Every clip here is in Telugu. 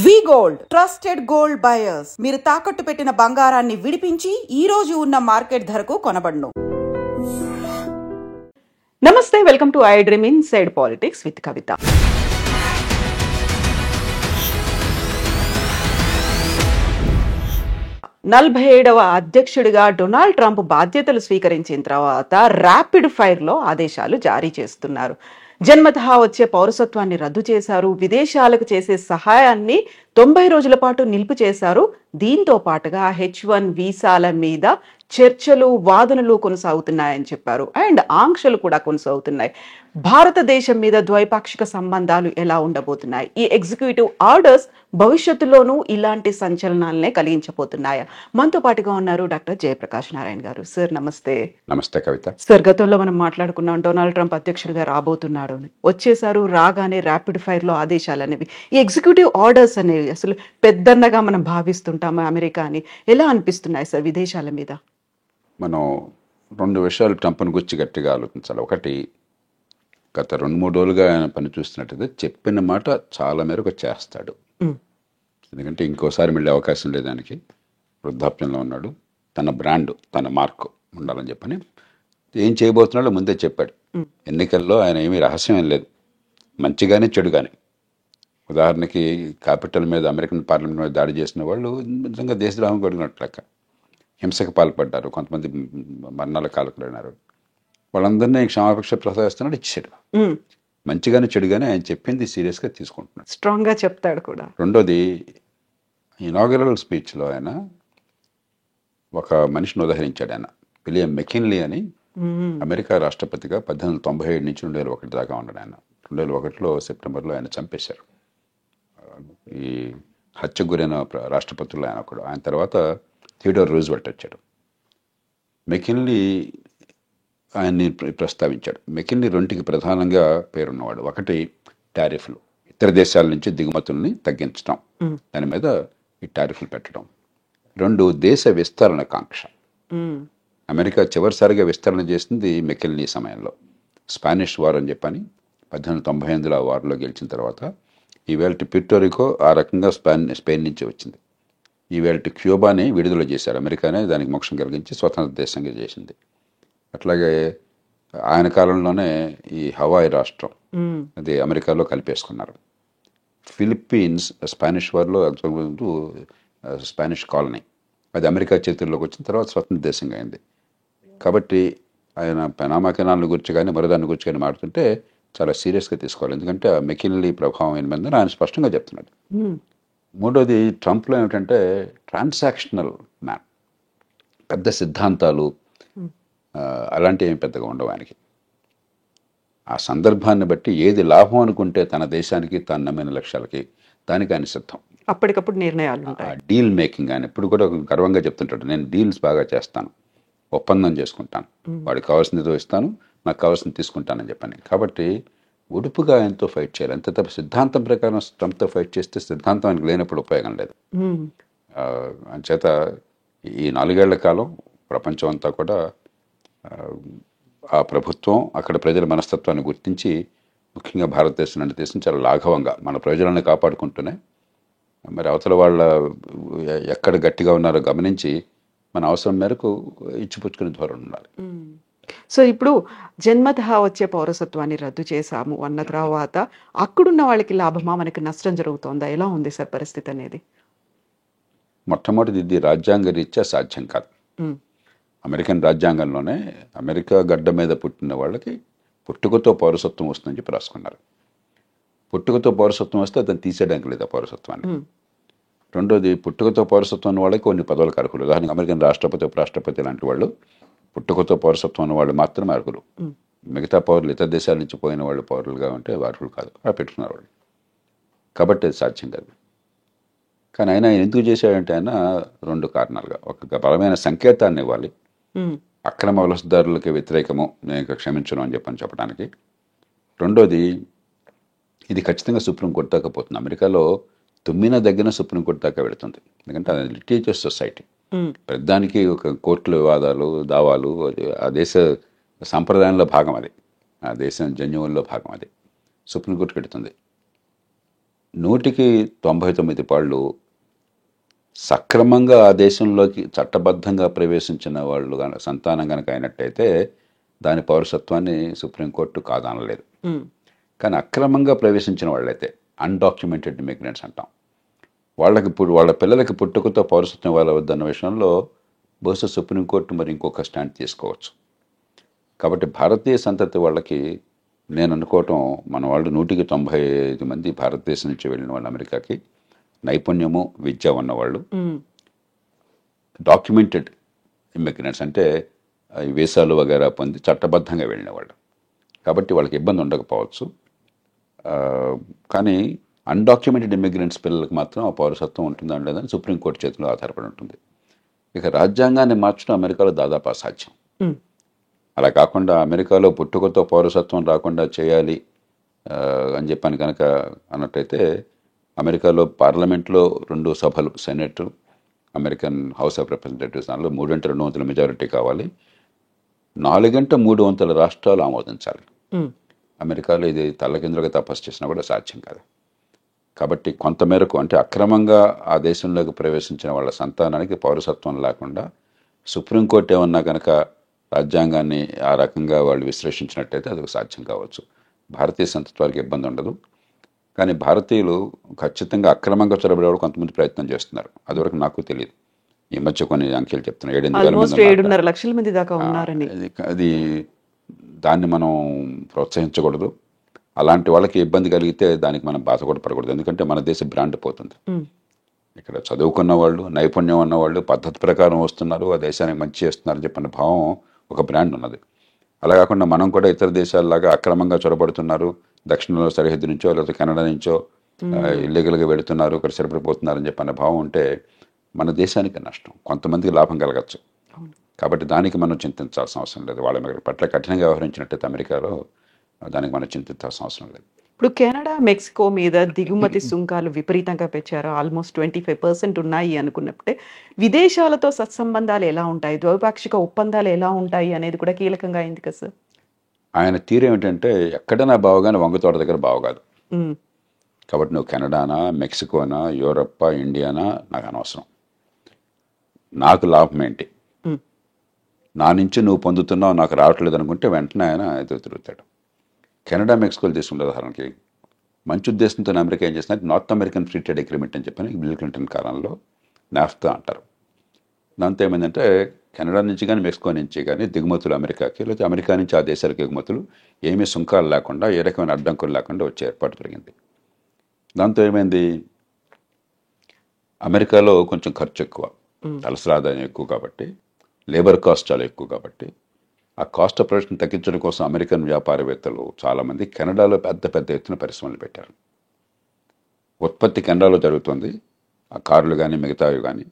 వి గోల్డ్ ట్రస్టెడ్ గోల్డ్ బయర్స్. మీరు తాకట్టు పెట్టిన బంగారాన్ని విడిపించి ఈ రోజు ఉన్న మార్కెట్ ధరకు కొనబడును. నమస్తే, welcome to iDream inside politics with Kavitha. నలభై 47వ అధ్యక్షుడిగా డొనాల్డ్ ట్రంప్ బాధ్యతలు స్వీకరించిన తర్వాత ర్యాపిడ్ ఫైర్లో ఆదేశాలు జారీ చేస్తున్నారు. జన్మతహా వచ్చే పౌరసత్వాన్ని రద్దు చేశారు. విదేశాలకు చేసే సహాయాన్ని 90 రోజుల పాటు నిలుపు చేశారు. దీంతో పాటుగా H1 వీసాల మీద చర్చలు, వాదనలు కొనసాగుతున్నాయని చెప్పారు. అండ్ ఆంక్షలు కూడా కొనసాగుతున్నాయి. భారతదేశం మీద ద్వైపాక్షిక సంబంధాలు ఎలా ఉండబోతున్నాయి? ఈ ఎగ్జిక్యూటివ్ ఆర్డర్స్ భవిష్యత్తులోనూ ఇలాంటి సంచలనాలనే కలిగించబోతున్నాయా? మనతో పాటుగా ఉన్నారు డాక్టర్ జయప్రకాష్ నారాయణ గారు. సార్ నమస్తే. నమస్తే కవిత. సార్, గతంలో మనం మాట్లాడుకున్నాం డొనాల్డ్ ట్రంప్ అధ్యక్షుడిగా రాబోతున్నాడు అని. వచ్చేసారు, రాగానే ర్యాపిడ్ ఫైర్ లో ఆదేశాలు అనేవి, ఈ ఎగ్జిక్యూటివ్ ఆర్డర్స్ అనేవి అసలు పెద్దన్నగా మనం భావిస్తుంటాము అమెరికా అని. ఎలా అనిపిస్తున్నాయి సార్ విదేశాల మీద? మనం రెండు విషయాలు ట్రంప్ను గురించి గట్టిగా ఆలోచించాలి. ఒకటి, గత 2-3 రోజులుగా ఆయన పని చూస్తున్నట్టయితే చెప్పిన మాట చాలా మేరకు చేస్తాడు. ఎందుకంటే ఇంకోసారి మళ్ళీ అవకాశం లేదు దానికి. వృద్ధాప్యంలో ఉన్నాడు. తన బ్రాండ్, తన మార్క్ ఉండాలని చెప్పని ఏం చేయబోతున్నాడో ముందే చెప్పాడు. ఎన్నికల్లో ఆయన ఏమీ రహస్యం ఏం లేదు, మంచిగానే చెడుగానే. ఉదాహరణకి క్యాపిటల్ మీద, అమెరికన్ పార్లమెంట్ మీద దాడి చేసిన వాళ్ళు నిజంగా దేశద్రోహం కొడుకున్నట్టు లెక్క. హింసకు పాల్పడ్డారు, కొంతమంది మరణాల కాలకులైనారు. వాళ్ళందరినీ క్షమాపక్ష ప్రసాదిస్తున్నాడు, ఇచ్చాడు. మంచిగానే చెడుగానే ఆయన చెప్పింది సీరియస్గా తీసుకుంటున్నాడు, స్ట్రాంగ్గా చెప్తాడు కూడా. రెండోది, ఇనాగరల్ స్పీచ్లో ఆయన ఒక మనిషిని ఉదహరించాడు. ఆయన విలియం మెకిన్లీ అని, అమెరికా రాష్ట్రపతిగా 1897 నుంచి 2001 దాకా ఉన్నాడు. ఆయన 2001లో సెప్టెంబర్లో ఆయన చంపేశారు. ఈ హత్యకు గురైన రాష్ట్రపతుల్లో ఆయన ఒకడు. ఆయన తర్వాత థియోడోర్ రూజ్వెల్ట్ వచ్చాడు. మెకిన్లీ ఆయన్ని ప్రస్తావించాడు. మెకిన్లీ రెండుకి ప్రధానంగా పేరున్నవాడు. ఒకటి, టారిఫ్లు, ఇతర దేశాల నుంచి దిగుమతుల్ని తగ్గించడం, దాని మీద ఈ టారిఫ్లు పెట్టడం. రెండు, దేశ విస్తరణ కాంక్ష. అమెరికా చివరిసారిగా విస్తరణ చేసింది మెకిన్లీ సమయంలో. స్పానిష్ వార్ అని చెప్పని 1898లో ఆ వార్లో గెలిచిన తర్వాత ఈవేళ ప్యూర్టోరికో ఆ రకంగా స్పెయిన్ నుంచి వచ్చింది. ఈవేళ క్యూబాని విడుదల చేశారు. అమెరికానే దానికి మోక్షం కలిగించి స్వతంత్ర దేశంగా చేసింది. అట్లాగే ఆయన కాలంలోనే ఈ హవాయి రాష్ట్రం అది అమెరికాలో కలిపేసుకున్నారు. ఫిలిప్పీన్స్ స్పానిష్ వార్లో స్పానిష్ కాలనీ, అది అమెరికా చేతుల్లోకి వచ్చిన తర్వాత స్వతంత్ర దేశంగా అయింది. కాబట్టి ఆయన పనామా కెనాల్ గురించి కానీ మరోదాన్ని గురించి కానీ మాట్లాడుతుంటే చాలా సీరియస్గా తీసుకోవాలి. ఎందుకంటే ఆ మెకిన్లీ ప్రభావం ఏమైందని ఆయన స్పష్టంగా చెప్తున్నాడు. మూడోది, ట్రంప్లో ఏమిటంటే ట్రాన్సాక్షనల్ మ్యాన్, పెద్ద సిద్ధాంతాలు అలాంటివి ఏమి పెద్దగా ఉండవు ఆయనకి. ఆ సందర్భాన్ని బట్టి ఏది లాభం అనుకుంటే తన దేశానికి, తను నమ్మిన లక్ష్యాలకి, దానికి ఆయన సిద్ధం. అప్పటికప్పుడు నిర్ణయాలు ఉంటాయి. డీల్ మేకింగ్ ఆయన ఎప్పుడు కూడా గర్వంగా చెప్తుంటాడు, నేను డీల్స్ బాగా చేస్తాను, ఒప్పందం చేసుకుంటాను, వాడికి కావాల్సింది ఇస్తాను, నాకు కావాల్సింది తీసుకుంటానని చెప్పని. కాబట్టి ఉడుపుగా ఆయనతో ఫైట్ చేయాలి. అంతే తప్ప సిద్ధాంతం ప్రకారం ట్రంప్తో ఫైట్ చేస్తే సిద్ధాంతం ఆయనకు లేనప్పుడు ఉపయోగం లేదు. అంచేత ఈ 4 ఏళ్ల కాలం ప్రపంచం అంతా కూడా ఆ ప్రభుత్వం అక్కడ ప్రజల మనస్తత్వాన్ని గుర్తించి, ముఖ్యంగా భారతదేశం లాంటి దేశం చాలా లాఘవంగా మన ప్రజలను కాపాడుకుంటూనే మరి అవతల వాళ్ళ ఎక్కడ గట్టిగా ఉన్నారో గమనించి మన అవసరం మేరకు ఇచ్చిపుచ్చుకునే ధోరణి ఉండాలి. సో ఇప్పుడు జన్మతహా వచ్చే పౌరసత్వాన్ని రద్దు చేశాము అన్న తర్వాత అక్కడున్న వాళ్ళకి లాభమా, మనకి నష్టం జరుగుతుందా? ఎలా ఉంది సార్ పరిస్థితి అనేది? మొట్టమొదటిది, ఇది రాజ్యాంగ రీత్యా సాధ్యం కాదు. అమెరికన్ రాజ్యాంగంలోనే అమెరికా గడ్డ మీద పుట్టిన వాళ్ళకి పుట్టుకతో పౌరసత్వం వస్తుందని చెప్పి రాసుకున్నారు. పుట్టుకతో పౌరసత్వం వస్తే అతను తీసేయడానికి లేదు ఆ పౌరసత్వాన్ని. రెండోది, పుట్టుకతో పౌరసత్వం ఉన్న వాళ్ళకి కొన్ని పదవులకు అర్హులు. ఉదాహరణకి అమెరికన్ రాష్ట్రపతి, ఉపరాష్ట్రపతి లాంటి వాళ్ళు పుట్టుకతో పౌరసత్వం ఉన్న వాళ్ళు మాత్రమే అర్హులు. మిగతా పౌరులు, ఇతర దేశాల నుంచి పోయిన వాళ్ళు పౌరులుగా ఉంటే అర్హులు కాదు. అలా పెట్టుకున్నారు వాళ్ళు. కాబట్టి అది సాధ్యం కాదు. కానీ ఆయన ఎందుకు చేశాడంటే ఆయన 2 కారణాలుగా, ఒక బలమైన సంకేతాన్ని ఇవ్వాలి, అక్రమ వలసదారులకి వ్యతిరేకము, నేను క్షమించను అని చెప్పడానికి. రెండోది, ఇది ఖచ్చితంగా సుప్రీంకోర్టు దాకా పోతుంది. అమెరికాలో తుమ్మిన దగ్గర సుప్రీంకోర్టు దాకా వెళుతుంది. ఎందుకంటే అది లిటిగేటియస్ సొసైటీ. ప్రతిదానికి ఒక కోర్టుల వివాదాలు, దావాలు, ఆ దేశ సంప్రదాయంలో భాగం అది, ఆ దేశం జన్యువుల్లో భాగం అది. సుప్రీంకోర్టుకి వెళుతుంది. 199 సక్రమంగా ఆ దేశంలోకి చట్టబద్ధంగా ప్రవేశించిన వాళ్ళు సంతానం కనుక అయినట్టయితే దాని పౌరసత్వాన్ని సుప్రీంకోర్టు కాదనలేదు. కానీ అక్రమంగా ప్రవేశించిన వాళ్ళైతే అన్డాక్యుమెంటెడ్ ఇమిగ్రెంట్స్ అంటాం, వాళ్ళకి ఇప్పుడు వాళ్ళ పిల్లలకి పుట్టుకతో పౌరసత్వం ఇవ్వాలి వద్దన్న విషయంలో బహుశా సుప్రీంకోర్టు మరి ఇంకొక స్టాండ్ తీసుకోవచ్చు. కాబట్టి భారతీయ సంతతి వాళ్ళకి నేను అనుకోవటం, మన వాళ్ళు 195 భారతదేశం నుంచి వెళ్ళిన వాళ్ళు అమెరికాకి నైపుణ్యము విద్య ఉన్నవాళ్ళు, డాక్యుమెంటెడ్ ఇమిగ్రెంట్స్ అంటే ఈ వీసాలు వగేరా పొంది చట్టబద్ధంగా వెళ్ళిన వాళ్ళు. కాబట్టి వాళ్ళకి ఇబ్బంది ఉండకపోవచ్చు. కానీ అన్డాక్యుమెంటెడ్ ఇమిగ్రెంట్స్ పిల్లలకు మాత్రం ఆ పౌరసత్వం ఉంటుందా లేదని సుప్రీంకోర్టు చేతిలో ఆధారపడి ఉంటుంది. ఇక రాజ్యాంగాన్ని మార్చడం అమెరికాలో దాదాపు అసాధ్యం. అలా కాకుండా అమెరికాలో పుట్టుకతో పౌరసత్వం రాకుండా చేయాలి అని చెప్పాను కనుక అన్నట్టయితే అమెరికాలో పార్లమెంట్లో 2 సభలు, senate, American house of representatives, దానిలో 3/2 మెజారిటీ కావాలి. 4/3 రాష్ట్రాలు ఆమోదించాలి. అమెరికాలో ఇది తల్లకిందులుగా తపస్సు చేసినా కూడా సాధ్యం కాదు. కాబట్టి కొంతమేరకు అంటే అక్రమంగా ఆ దేశంలోకి ప్రవేశించిన వాళ్ళ సంతానానికి పౌరసత్వం లేకుండా సుప్రీంకోర్టు ఏమన్నా కనుక రాజ్యాంగాన్ని ఆ రకంగా వాళ్ళు విశ్లేషించినట్టయితే అది సాధ్యం కావచ్చు. భారతీయ సంతతి వారికి ఇబ్బంది ఉండదు. కానీ భారతీయులు ఖచ్చితంగా అక్రమంగా చొరబడేవాడు కొంతమంది ప్రయత్నం చేస్తున్నారు. అదివరకు నాకు తెలియదు. ఈ మధ్య కొన్ని అంకెలు చెప్తున్నారు, 7.5 లక్షల మంది దాకా ఉన్నారని. అది దాన్ని మనం ప్రోత్సహించకూడదు. అలాంటి వాళ్ళకి ఇబ్బంది కలిగితే దానికి మనం బాధపడకూడదు. ఎందుకంటే మన దేశ బ్రాండ్ పోతుంది. ఇక్కడ చదువుకున్న వాళ్ళు, నైపుణ్యం ఉన్నవాళ్ళు పద్ధతి ప్రకారం వస్తున్నారు, ఆ దేశానికి మంచి చేస్తున్నారని చెప్పిన భావం ఒక బ్రాండ్ ఉన్నది. అలా కాకుండా మనం కూడా ఇతర దేశాలలాగా అక్రమంగా చొరబడుతున్నారు, దక్షిణంలో సరిహద్దు నుంచో లేకపోతే కెనడా నుంచో ఇల్లీగల్గా వెళుతున్నారు, ఇక్కడ సరిపడిపోతున్నారని చెప్పిన భావం ఉంటే మన దేశానికి నష్టం, కొంతమందికి లాభం కలగచ్చు. కాబట్టి దానికి మనం చింతించాల్సిన అవసరం లేదు. వాళ్ళ పట్ల కఠినంగా వ్యవహరించినట్టయితే అమెరికాలో దానికి మనం చింతించాల్సిన అవసరం లేదు. ఇప్పుడు కెనడా, మెక్సికో మీద దిగుమతి సుంకాలు విపరీతంగా పెంచారు. ఆల్మోస్ట్ 25% ఉన్నాయి అనుకున్నప్పుడే విదేశాలతో సత్సంబంధాలు ఎలా ఉంటాయి, ద్వైపాక్షిక ఒప్పందాలు ఎలా ఉంటాయి అనేది కూడా కీలకంగా అయింది కదా సార్. ఆయన తీరు ఏమిటంటే ఎక్కడైనా బావగానే వంగతోట దగ్గర బావగాదు. కాబట్టి నువ్వు కెనడానా, మెక్సికోనా, యూరప్పా, ఇండియానా నాకు అనవసరం. నాకు లాభం ఏంటి, నా నుంచి నువ్వు పొందుతున్నావు, నాకు రావట్లేదు అనుకుంటే వెంటనే ఆయన ఎదురు తిరుగుతాడు. కెనడా, మెక్సికోలు తీసుకుంటే ఉదాహరణకి మంచి ఉద్దేశంతో అమెరికా ఏం చేసినట్టు north American free trade agreement అని చెప్పని బిల్ క్లింటన్ కాలంలో నాఫ్తా అంటారు. దాంతో ఏమైందంటే కెనడా నుంచి కానీ మెక్సికో నుంచి కానీ దిగుమతులు అమెరికాకి, లేకపోతే అమెరికా నుంచి ఆ దేశాలకు ఎగుమతులు ఏమీ సుంకాలు లేకుండా, ఏ రకమైన అడ్డంకులు లేకుండా వచ్చే ఏర్పాటు జరిగింది. దాంతో ఏమైంది, అమెరికాలో కొంచెం ఖర్చు ఎక్కువ, తలసరి ఆదాయం ఎక్కువ కాబట్టి, లేబర్ కాస్ట్ చాలా ఎక్కువ కాబట్టి ఆ కాస్ట్ ఆఫ్ ప్రొడక్షన్ తగ్గించడం కోసం అమెరికన్ వ్యాపారవేత్తలు చాలామంది కెనడాలో పెద్ద పెద్ద ఎత్తున పరిశ్రమలు పెట్టారు. ఉత్పత్తి కెనడాలో జరుగుతుంది, ఆ కార్లు కానీ మిగతావి కానీ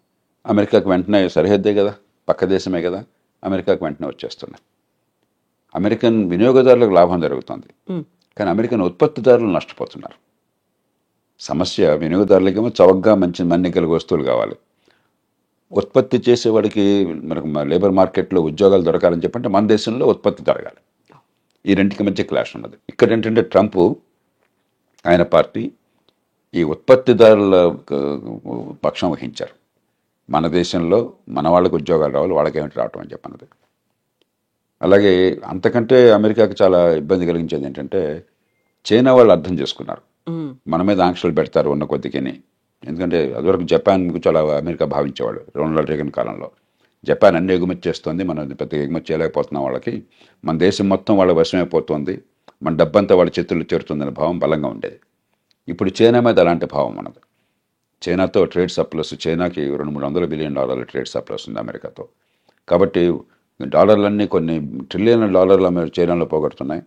అమెరికాకు వెంటనే సరిహద్దే కదా, పక్క దేశమే కదా, అమెరికాకు వెంటనే వచ్చేస్తున్నాయి. అమెరికన్ వినియోగదారులకు లాభం జరుగుతుంది, కానీ అమెరికన్ ఉత్పత్తిదారులు నష్టపోతున్నారు. సమస్య వినియోగదారులకేమో చవకగా మంచి మన్నికల వస్తువులు కావాలి, ఉత్పత్తి చేసేవాడికి మనకు లేబర్ మార్కెట్లో ఉద్యోగాలు దొరకాలని చెప్పంటే మన దేశంలో ఉత్పత్తి జరగాలి. ఈ రెండింటికి మధ్య క్లాష్ ఉన్నది. ఇక్కడ ఏంటంటే ట్రంప్ ఆయన పార్టీ ఈ ఉత్పత్తిదారుల పక్షం వహించారు. మన దేశంలో మన వాళ్ళకి ఉద్యోగాలు రావాలి, వాళ్ళకి ఏమిటి రావటం అని చెప్పన్నది. అలాగే అంతకంటే అమెరికాకి చాలా ఇబ్బంది కలిగించేది ఏంటంటే చైనా వాళ్ళు అర్థం చేసుకున్నారు, మన మీద ఆంక్షలు పెడతారు ఉన్న కొద్దికిని. ఎందుకంటే అదివరకు జపాన్ చాలా అమెరికా భావించేవాడు రొనాల్డ్ రేగన్ కాలంలో. జపాన్ అన్ని ఎగుమతి చేస్తుంది, మనం పెద్ద ఎగుమతి చేయలేకపోతున్నాం, వాళ్ళకి మన దేశం మొత్తం వాళ్ళ వశమైపోతుంది, మన డబ్బంతా వాళ్ళ చేతుల్లో చేరుతుందనే భావం బలంగా ఉండేది. ఇప్పుడు చైనా మీద అలాంటి భావం ఉన్నది. చైనాతో ట్రేడ్ సర్ప్లస్, చైనాకి $200-300 బిలియన్ ట్రేడ్ సర్ప్లస్ ఉంది అమెరికాతో. కాబట్టి డాలర్లన్నీ కొన్ని ట్రిలియన్ల డాలర్లు చైనాలో పోగొడుతున్నాయి.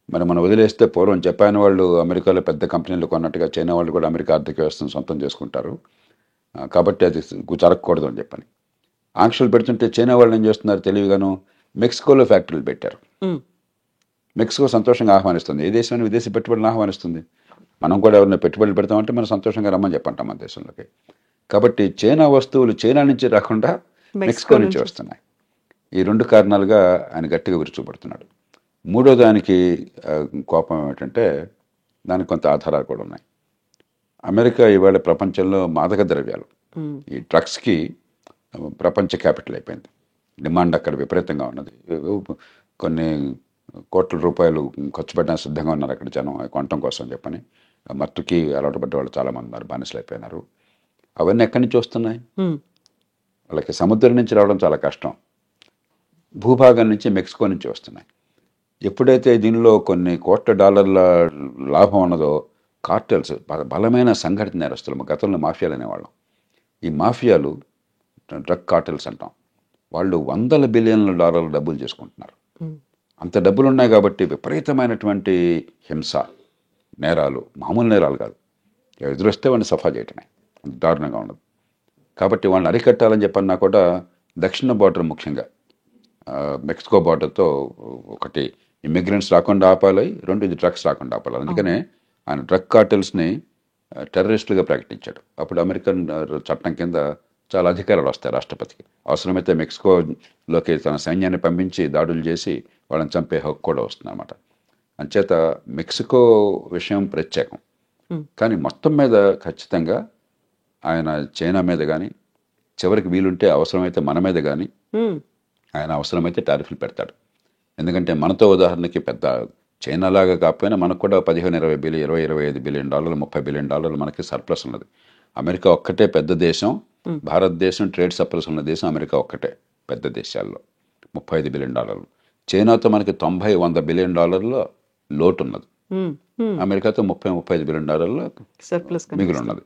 మరి మనం వదిలేస్తే పూర్వం జపాన్ వాళ్ళు అమెరికాలో పెద్ద కంపెనీలు కొన్నట్టుగా చైనా వాళ్ళు కూడా అమెరికా ఆర్థిక వ్యవస్థను సొంతం చేసుకుంటారు. కాబట్టి అది జరగకూడదు అని చెప్పని ఆంక్షలు పెడుతుంటే చైనా వాళ్ళు ఏం చేస్తున్నారు తెలివిగాను, మెక్సికోలో ఫ్యాక్టరీలు పెట్టారు. మెక్సికో సంతోషంగా ఆహ్వానిస్తుంది, ఏ దేశమైన విదేశీ పెట్టుబడులను ఆహ్వానిస్తుంది. మనం కూడా ఎవరైనా పెట్టుబడులు పెడతామంటే మనం సంతోషంగా రమ్మని చెప్పంటాం మన దేశంలోకి. కాబట్టి చైనా వస్తువులు చైనా నుంచి రాకుండా మెక్సికో నుంచి వస్తున్నాయి. ఈ 2 కారణాలుగా ఆయన గట్టిగా విరుచుపడుతున్నాడు. మూడో దానికి కోపం ఏమిటంటే దానికి కొంత ఆధారాలు కూడా ఉన్నాయి. అమెరికా ఇవాళ ప్రపంచంలో మాదక ద్రవ్యాలు ఈ డ్రగ్స్కి ప్రపంచ క్యాపిటల్ అయిపోయింది. డిమాండ్ అక్కడ విపరీతంగా ఉన్నది. కొన్ని కోట్ల రూపాయలు ఖర్చు పెట్టడానికి సిద్ధంగా ఉన్నారు అక్కడ జనం కొనటం కోసం చెప్పని. మత్తుకి అలవాటు పడ్డ వాళ్ళు చాలామంది ఉన్నారు, బానిసలు అయిపోయినారు. అవన్నీ ఎక్కడి నుంచి వస్తున్నాయి? వాళ్ళకి సముద్రం నుంచి రావడం చాలా కష్టం, భూభాగం నుంచి మెక్సికో నుంచి వస్తున్నాయి. ఎప్పుడైతే దీనిలో కొన్ని కోట్ల డాలర్ల లాభం ఉన్నదో కార్టెల్స్, బలమైన సంఘటిత నేరస్తులు, గతంలో మాఫియాలు అనేవాళ్ళం, ఈ మాఫియాలు డ్రగ్ కార్టెల్స్ అంటాం, వాళ్ళు వందల బిలియన్ల డాలర్ల డబ్బులు చేసుకుంటున్నారు. అంత డబ్బులు ఉన్నాయి కాబట్టి విపరీతమైనటువంటి హింస, నేరాలు, మామూలు నేరాలు కాదు, ఎదురొస్తే వాడిని సఫా చేయటమే, దారుణంగా ఉండదు. కాబట్టి వాళ్ళని అరికట్టాలని చెప్పన్నా కూడా దక్షిణ బార్డర్, ముఖ్యంగా మెక్సికో బార్డర్తో ఒకటి ఇమిగ్రెంట్స్ రాకుండా ఆపాలి, రెండు ఇది డ్రగ్స్ రాకుండా ఆపాలి. అందుకనే ఆయన డ్రగ్ కార్టెల్స్ని టెర్రరిస్టులుగా ప్రకటించాడు. అప్పుడు అమెరికన్ చట్టం కింద చాలా అధికారాలు వస్తాయి రాష్ట్రపతికి. అవసరమైతే మెక్సికోలోకి తన సైన్యాన్ని పంపించి దాడులు చేసి వాళ్ళని చంపే హక్కు కూడా వస్తుంది అనమాట. అంచేత మెక్సికో విషయం ప్రత్యేకం. కానీ మొత్తం మీద ఖచ్చితంగా ఆయన చైనా మీద కానీ, చివరికి వీలుంటే అవసరమైతే మన మీద కానీ ఆయన అవసరమైతే టారిఫ్లు పెడతాడు. ఎందుకంటే మనతో ఉదాహరణకి పెద్ద చైనా లాగా కాకపోయినా మనకు కూడా 15-20 బిలియన్, 20-25 బిలియన్ డాలర్లు, 30 బిలియన్ డాలర్లు మనకి సర్ప్లస్ ఉన్నది. అమెరికా ఒక్కటే పెద్ద దేశం, భారతదేశం ట్రేడ్ సర్ప్లస్ ఉన్న దేశం అమెరికా ఒక్కటే పెద్ద దేశాల్లో. 35 బిలియన్ డాలర్లు. చైనాతో మనకి 90-100 బిలియన్ డాలర్ల లోటు ఉన్నది. అమెరికాతో 30-35 బిలియన్ డాలర్ల సర్ప్లస్ మిగిలి ఉన్నది.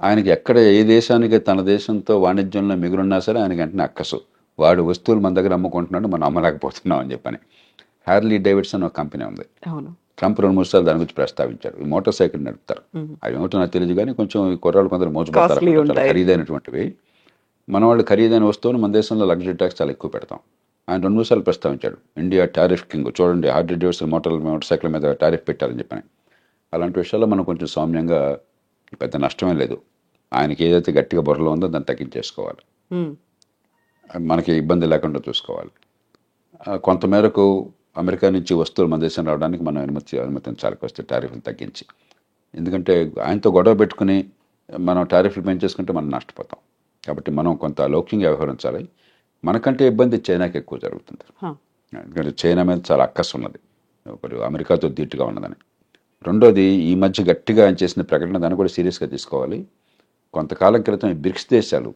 ఆయనకి ఎక్కడ ఏ దేశానికి తన దేశంతో వాణిజ్యంలో మిగులున్నా సరే ఆయనకి వెంటనే అక్కసు, వాడు వస్తువులు మన దగ్గర అమ్ముకుంటున్నాడు, మనం అమ్మలేకపోతున్నాం అని చెప్పని. హ్యార్లీ డేవిడ్సన్ ఒక కంపెనీ ఉంది. ట్రంప్ 2-3 సార్లు దాని గురించి ప్రస్తావించారు. ఈ మోటార్ సైకిల్ నడుపుతారు, అవి ఏమిటో నాకు తెలియదు కానీ కొంచెం ఈ కుర్రాళ్ళు కొందరు మోసపోతారు, చాలా ఖరీదైనటువంటివి. మన వాళ్ళు ఖరీదైన వస్తువులు మన దేశంలో లగ్జరీ ట్యాక్స్ చాలా ఎక్కువ పెడతాం. ఆయన 2-3 సార్లు ప్రస్తావించాడు, ఇండియా టారిఫ్ కింగ్, చూడండి హార్లీ డేవిడ్సన్ మోటార్ సైకిల్ మీద టారిఫ్ పెట్టారని చెప్పని. అలాంటి విషయాల్లో మనం కొంచెం సౌమ్యంగా, పెద్ద నష్టమే లేదు, ఆయనకి ఏదైతే గట్టిగా బుర్రలో ఉందో దాన్ని తగ్గించేసుకోవాలి, మనకి ఇబ్బంది లేకుండా చూసుకోవాలి. కొంతమేరకు అమెరికా నుంచి వస్తువులు మన దేశం రావడానికి మనం అనుమతించాలి వస్తే టారిఫ్లు తగ్గించి. ఎందుకంటే ఆయనతో గొడవ పెట్టుకుని మనం టారిఫ్లు పెంచేసుకుంటే మనం నష్టపోతాం. కాబట్టి మనం కొంత లౌక్యంగా వ్యవహరించాలి. మనకంటే ఇబ్బంది చైనాకి ఎక్కువ జరుగుతుంది. ఎందుకంటే చైనా మీద చాలా అక్కసు ఉన్నది, ఒకటి అమెరికాతో ధీటుగా ఉన్నదని. రెండోది, ఈ మధ్య గట్టిగా ఆయన చేసిన ప్రకటన, దాన్ని కూడా సీరియస్గా తీసుకోవాలి. కొంతకాలం క్రితం ఈ బ్రిక్స్ దేశాలు,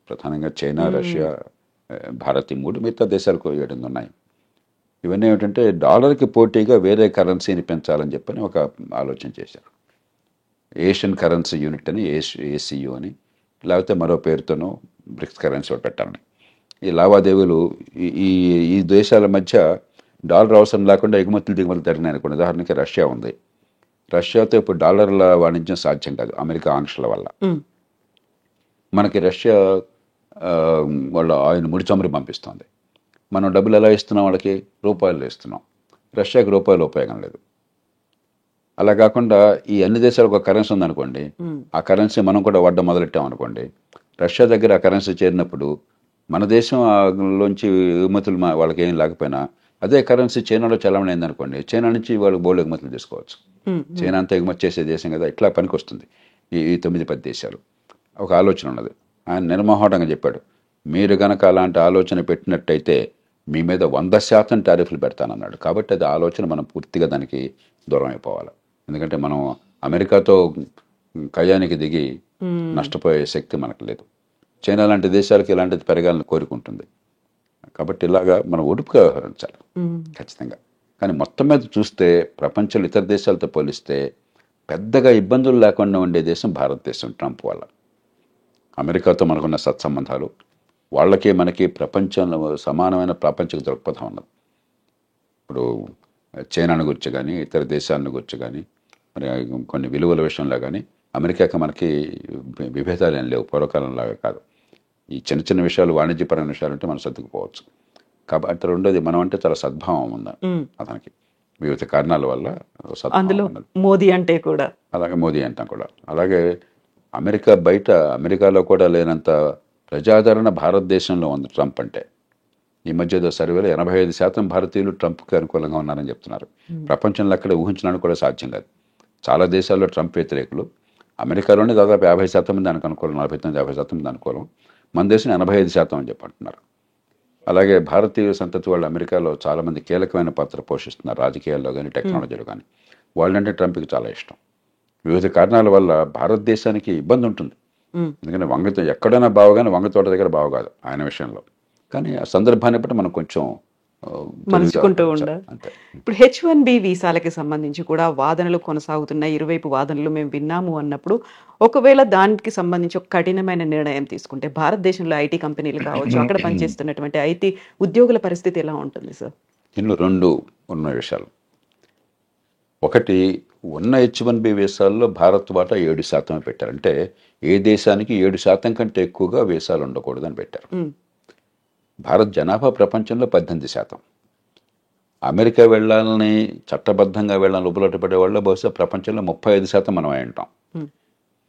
ప్రధానంగా చైనా, రష్యా, భారత్, ఈ 3 మిగతా దేశాలకు 7 ఉన్నాయి. ఇవన్నీ ఏమిటంటే డాలర్కి పోటీగా వేరే కరెన్సీని పెంచాలని చెప్పని ఒక ఆలోచన చేశారు. ఏషియన్ కరెన్సీ యూనిట్ అని, ఏసీయూ అని, లేకపోతే మరో పేరుతోనూ బ్రిక్స్ కరెన్సీ ఒకటి పెట్టాలని. ఈ లావాదేవీలు ఈ దేశాల మధ్య డాలర్ అవసరం లేకుండా ఎగుమతులు దిగుమతులు జరిగినాయి అనుకోండి. ఉదాహరణకి రష్యా ఉంది, రష్యాతో ఇప్పుడు డాలర్ల వాణిజ్యం సాధ్యం కాదు అమెరికా ఆంక్షల వల్ల. మనకి రష్యా వాళ్ళ ఆయన ముడి చమురు పంపిస్తుంది, మనం డబ్బులు ఎలా ఇస్తున్నాం వాళ్ళకి? రూపాయలు ఇస్తున్నాం. రష్యాకి రూపాయలు ఉపయోగం లేదు. అలా కాకుండా ఈ అన్ని దేశాలకు ఒక కరెన్సీ ఉందనుకోండి, ఆ కరెన్సీ మనం కూడా వాడడం మొదలెట్టాం అనుకోండి, రష్యా దగ్గర ఆ కరెన్సీ చేరినప్పుడు మన దేశంలోంచి ఎగుమతులు వాళ్ళకి ఏం లేకపోయినా అదే కరెన్సీ చైనాలో చలామణి అయిందనుకోండి, చైనా నుంచి వాళ్ళు బోర్డు ఎగుమతులు తీసుకోవచ్చు. చైనా అంతా ఎగుమతి చేసే దేశం కదా, ఇట్లా పనికి వస్తుంది ఈ 9-10 దేశాలు. ఒక ఆలోచన ఉన్నది. ఆయన నిర్మోహటంగా చెప్పాడు, మీరు కనుక అలాంటి ఆలోచన పెట్టినట్టయితే మీ మీద 100% టారిఫ్లు పెడతానన్నాడు. కాబట్టి అది ఆలోచన మనం పూర్తిగా దానికి దూరం అయిపోవాలి. ఎందుకంటే మనం అమెరికాతో కయ్యానికి దిగి నష్టపోయే శక్తి మనకు లేదు. చైనా లాంటి దేశాలకు ఇలాంటిది పెరగాలని కోరుకుంటుంది. కాబట్టి ఇలాగా మనం ఒడుపుగా వ్యవహరించాలి ఖచ్చితంగా. కానీ మొత్తం మీద చూస్తే ప్రపంచంలో ఇతర దేశాలతో పోలిస్తే పెద్దగా ఇబ్బందులు లేకుండా ఉండే దేశం భారతదేశం. ట్రంప్ వల్ల అమెరికాతో మనకున్న సత్సంబంధాలు, వాళ్ళకి మనకి ప్రపంచంలో సమానమైన ప్రాపంచిక దృక్పథం ఉన్నది. ఇప్పుడు చైనాను గురించి కానీ, ఇతర దేశాలను గురించి కానీ, మరి కొన్ని విలువల విషయంలో కానీ అమెరికాకి మనకి విభేదాలు ఏం లేవు, పూర్వకాలంలాగా కాదు. ఈ చిన్న చిన్న విషయాలు, వాణిజ్యపరమైన విషయాలు అంటే మనం సర్దుకుపోవచ్చు. కాబట్టి రెండోది, మనం అంటే చాలా సద్భావం ఉంది అతనికి, వివిధ కారణాల వల్ల అందులో మోదీ అంటే కూడా, అలాగే మోదీ అంటాం కూడా. అలాగే అమెరికా బయట, అమెరికాలో కూడా లేనంత ప్రజాదరణ భారతదేశంలో ఉంది ట్రంప్ అంటే. ఈ మధ్య సర్వేలో 85% భారతీయులు ట్రంప్కి అనుకూలంగా ఉన్నారని చెప్తున్నారు. ప్రపంచంలో అక్కడ ఊహించడానికి కూడా సాధ్యం కాదు. చాలా దేశాల్లో ట్రంప్ వ్యతిరేకులు, అమెరికాలోనే దాదాపు 50% మంది దానికి అనుకూలం, 49-50% మంది అనుకూలం. మన దేశం 85% అని చెప్పి అంటున్నారు. అలాగే భారతీయ సంతతి వాళ్ళు అమెరికాలో చాలామంది కీలకమైన పాత్ర పోషిస్తున్నారు, రాజకీయాల్లో కానీ టెక్నాలజీలో కానీ. వాళ్ళంటే ట్రంప్కి చాలా ఇష్టం. వివిధ కారణాల వల్ల భారతదేశానికి ఇబ్బంది ఉంటుంది. ఎందుకంటే వంగతో ఎక్కడైనా బావగానే వంగతోట దగ్గర బావ కాదు ఆయన విషయంలో. కానీ ఆ సందర్భాన్ని బట్టి మనం కొంచెం మలుచుకుంటూ ఉండాలి. అంతే. ఇప్పుడు H1B వీసాలకి సంబంధించి కూడా వాదనలు కొనసాగుతున్నాయి. ఇరువైపు వాదనలు మేము విన్నాము అన్నప్పుడు, ఒకవేళ దానికి సంబంధించి ఒక కఠినమైన నిర్ణయం తీసుకుంటే భారతదేశంలో ఐటీ కంపెనీలు కావచ్చు, అక్కడ పనిచేస్తున్నటువంటి ఐటీ ఉద్యోగుల పరిస్థితి ఎలా ఉంటుంది సార్? ఇందులో రెండు ఉన్న విషయాలు. ఒకటి, ఉన్న H1B వీసాల్లో భారత్ వాటా 7% పెట్టారు. అంటే ఏ దేశానికి 7% కంటే ఎక్కువగా వీసాలు ఉండకూడదని పెట్టారు. భారత్ జనాభా ప్రపంచంలో 18%. అమెరికా వెళ్ళాలని, చట్టబద్ధంగా వెళ్ళాలని ఉపలటపడే వాళ్ళు బహుశా ప్రపంచంలో 35% మనం అయి ఉంటాం.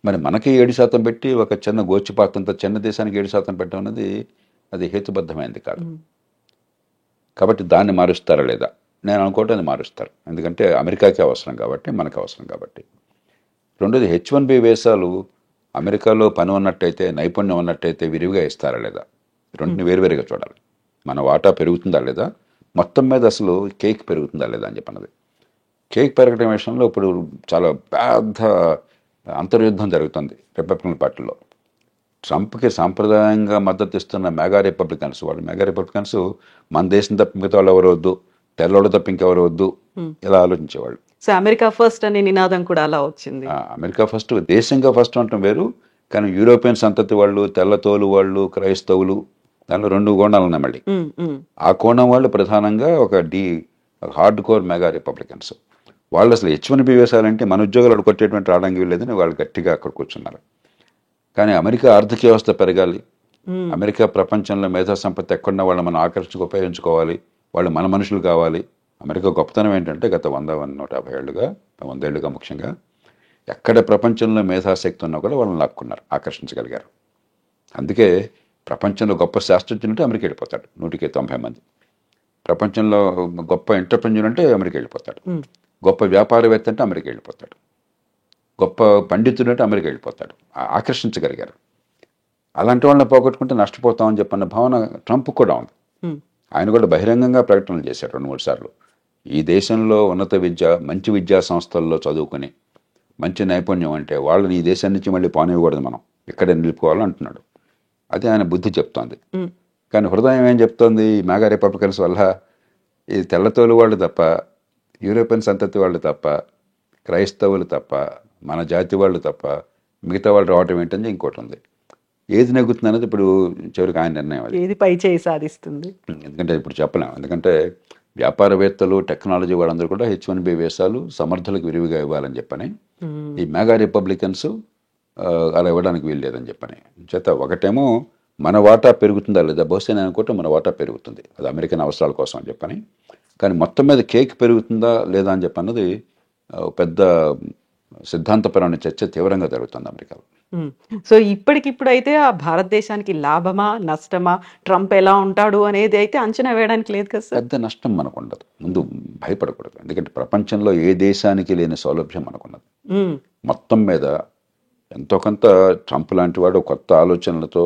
మరి మనకి 7% పెట్టి ఒక చిన్న గోచిపాతంత చిన్న దేశానికి 7% పెట్టడం అనేది అది హేతుబద్ధమైంది కాదు. కాబట్టి దాన్ని మారుస్తారా లేదా? నేను అనుకోవటం అది మారుస్తారు. ఎందుకంటే అమెరికాకి అవసరం కాబట్టి, మనకు అవసరం కాబట్టి. రెండోది, H1B వీసాలు అమెరికాలో పని ఉన్నట్టయితే, నైపుణ్యం ఉన్నట్టయితే విరివిగా ఇస్తారా లేదా? రెండుని వేరువేరుగా చూడాలి. మన వాటా పెరుగుతుందా లేదా, మొత్తం మీద అసలు కేక్ పెరుగుతుందా లేదా అని చెప్పన్నది. కేక్ పెరగడం విషయంలో ఇప్పుడు చాలా పెద్ద అంతర్యుద్ధం జరుగుతుంది రిపబ్లికన్ పార్టీలో. ట్రంప్కి సాంప్రదాయంగా మద్దతు ఇస్తున్న మెగా రిపబ్లికన్స్, వాళ్ళు మెగా రిపబ్లికన్స్ మన దేశం తప్ప మిగతా వాళ్ళు ఎవరు వద్దు, తెల్లవాళ్ళు తప్ప ఇంకెవరు వద్దు, ఇలా ఆలోచించేవాళ్ళు. సో అమెరికా ఫస్ట్ అనే నినాదం కూడా అలా వచ్చింది. అమెరికా ఫస్ట్, దేశంగా ఫస్ట్ అంటాం వేరు, కానీ యూరోపియన్ సంతతి వాళ్ళు, తెల్లతోలు వాళ్ళు, క్రైస్తవులు, దానిలో రెండు కోణాలు ఉన్నాయి మళ్ళీ. ఆ కోణం వాళ్ళు ప్రధానంగా ఒక హార్డ్ కోర్ మెగా రిపబ్లికన్స్. వాళ్ళు అసలు H1B వీసాలంటే మన ఉద్యోగాలు కొట్టేటువంటి రావడానికి వీల్లేదని వాళ్ళు గట్టిగా అక్కడ కూర్చున్నారు. కానీ అమెరికా ఆర్థిక వ్యవస్థ పెరగాలి, అమెరికా ప్రపంచంలో మేధా సంపత్తి ఎక్కడున్న వాళ్ళు మనం ఆకర్షించుకు ఉపయోగించుకోవాలి, వాళ్ళు మన మనుషులు కావాలి. అమెరికా గొప్పతనం ఏంటంటే గత 100-150 ఏళ్ళుగా, 100 ఏళ్ళుగా ముఖ్యంగా, ఎక్కడ ప్రపంచంలో మేధాశక్తి ఉన్నా కూడా వాళ్ళని లాక్కున్నారు, ఆకర్షించగలిగారు. అందుకే ప్రపంచంలో గొప్ప శాస్త్రజ్ఞులు అంటే అమెరికా వెళ్ళిపోతాడు 190 మంది. ప్రపంచంలో గొప్ప ఎంటర్ప్రెన్యూర్ అంటే అమెరికా వెళ్ళిపోతాడు. గొప్ప వ్యాపారవేత్త అంటే అమెరికా వెళ్ళిపోతాడు. గొప్ప పండితుడు అంటే అమెరికా వెళ్ళిపోతాడు. ఆకర్షించగలిగారు. అలాంటి వాళ్ళని పోగొట్టుకుంటే నష్టపోతామని చెప్పన్న భావన ట్రంప్ కూడా ఉంది. ఆయన కూడా బహిరంగంగా ప్రకటనలు చేశారు 2-3 సార్లు. ఈ దేశంలో ఉన్నత విద్య, మంచి విద్యా సంస్థల్లో చదువుకుని మంచి నైపుణ్యం అంటే వాళ్ళని ఈ దేశం నుంచి మళ్ళీ పోనివ్వకూడదు, మనం ఇక్కడే నిలుపుకోవాలంటున్నాడు. అది ఆయన బుద్ధి చెప్తోంది. కానీ హృదయం ఏం చెప్తోంది? మెగా రిపబ్లికన్స్ వల్ల ఈ తెల్లతోలు వాళ్ళు తప్ప, యూరోపియన్ సంతతి వాళ్ళు తప్ప, క్రైస్తవులు తప్ప, మన జాతి వాళ్ళు తప్ప మిగతా వాళ్ళు రావటం ఏంటని ఇంకోటి ఉంది. ఏది నెగ్గుతుంది అనేది ఇప్పుడు చివరికి ఆయన నిర్ణయం. అది ఏది పై చేయి సాధిస్తుంది, ఎందుకంటే ఇప్పుడు చెప్పలేము. ఎందుకంటే వ్యాపారవేత్తలు, టెక్నాలజీ వాళ్ళందరూ కూడా H1B వీసాలు సమర్థులకు విరివిగా ఇవ్వాలని చెప్పని, ఈ మెగా రిపబ్లికన్స్ అలా ఇవ్వడానికి వీలు లేదని చెప్పని చేత ఒకటేమో మన వాటా పెరుగుతుందా లేదా, బహుశా నేను అనుకుంటే మన వాటా పెరుగుతుంది, అది అమెరికన్ అవసరాల కోసం అని చెప్పని. కానీ మొత్తం మీద కేక్ పెరుగుతుందా లేదా అని చెప్పన్నది పెద్ద సిద్ధాంతపరమైన చర్చ తీవ్రంగా జరుగుతుంది అమెరికాలో. సో ఇప్పటికిప్పుడు అయితే ఆ భారతదేశానికి లాభమా నష్టమా, ట్రంప్ ఎలా ఉంటాడు అనేది అయితే అంచనా వేయడానికి లేదు కదా సార్. పెద్ద నష్టం మనకు ఉండదు, ముందు భయపడకూడదు. ఎందుకంటే ప్రపంచంలో ఏ దేశానికి లేని సౌలభ్యం మనకున్నది. మొత్తం మీద ఎంతో కొంత ట్రంప్ లాంటి వాడు కొత్త ఆలోచనలతో,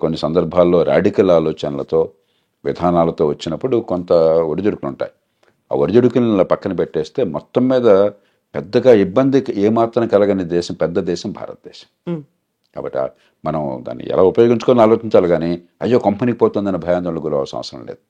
కొన్ని సందర్భాల్లో రాడికల్ ఆలోచనలతో, విధానాలతో వచ్చినప్పుడు కొంత ఒడిదుడుకులు ఉంటాయి. ఆ ఒడిదుడుకులను పక్కన పెట్టేస్తే మొత్తం మీద పెద్దగా ఇబ్బంది ఏమాత్రం కలగని దేశం, పెద్ద దేశం భారతదేశం. కాబట్టి మనం దాన్ని ఎలా ఉపయోగించుకోవాలని ఆలోచించాలి, కానీ అయ్యో కంపెనీకి పోతుందనే భయాందోళనకు గురవలసిన అవసరం లేదు.